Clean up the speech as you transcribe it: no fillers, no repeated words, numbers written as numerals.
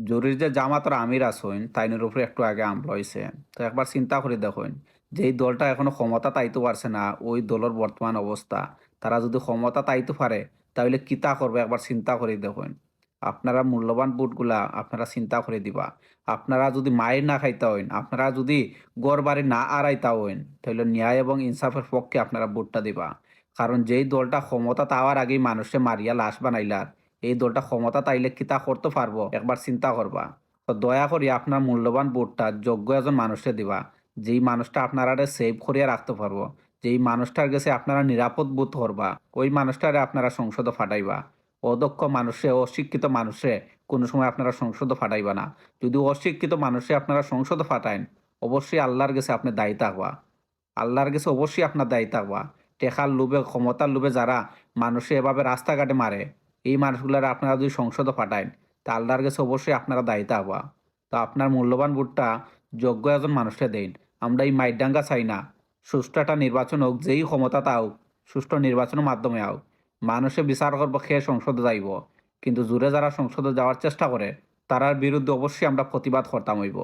জরুরি যে জামাতর আমির আসইন তাইনের উপরে একটু আগে আমলা হইছে। তো একবার চিন্তা করে দেখুন, যেই দলটা এখনো ক্ষমতা তাইতে পারছে না, ওই দলের বর্তমান অবস্থা, তারা যদি ক্ষমতা তাইতে পারে, তাহলে কিতা করবে একবার চিন্তা করে দেখুন। আপনারা মূল্যবান ভোটগুলা আপনারা চিন্তা করে দিবা। আপনারা যদি মাইর না খাইতা হইন, আপনারা যদি গড়বাড়ি না আড়াইতা হইন, তাহলে ন্যায় এবং ইনসাফের পক্ষে আপনারা ভোটটা দিবা। কারণ যেই দলটা ক্ষমতা তাওয়ার আগেই মানুষে মারিয়া লাশ বানাইলা, এই দলটা ক্ষমতা তাইলে কিতা করতে পারবো একবার চিন্তা করবা। তো দয়া করি আপনার মূল্যবান ভোটটা যোগ্য একজন মানুষকে দিবা, যেই মানুষটা আপনারা সেভ করিয়া রাখতে পারবো, যেই মানুষটার কাছে আপনারা নিরাপদ বোধ করবা, ওই মানুষটারে আপনারা সংসদে ফাটাইবা। অদক্ষ মানুষে, অশিক্ষিত মানুষে কোনো সময় আপনারা সংসদে ফাটাইবা না। যদি অশিক্ষিত মানুষে আপনারা সংসদে ফাটাইন, অবশ্যই আল্লাহর কাছে আপনি দায়ী থাকবা। আল্লাহর কাছে অবশ্যই আপনার দায়ী থাকবা। টেকার লোভে, ক্ষমতার লোভে যারা মানুষে এভাবে রাস্তাঘাটে মারে, এই মানুষগুলার আপনারা যদি সংসদে পাঠায়, তা আল্লাহর কাছে অবশ্যই আপনারা দায়িত্ব হবা। তো আপনার মূল্যবান ভোটটা যোগ্য একজন মানুষকে দেন। আমরা এই মাইরডাঙ্গা চাই না। সুষ্ঠু একটা নির্বাচন হোক, যেই ক্ষমতা তা হোক, সুষ্ঠু নির্বাচনের মাধ্যমে হোক। মানুষে বিচার করব খেয়ে সংসদে যাইব। কিন্তু জুড়ে যারা সংসদে যাওয়ার চেষ্টা করে, তারার বিরুদ্ধে অবশ্যই আমরা প্রতিবাদ করতাম হইব।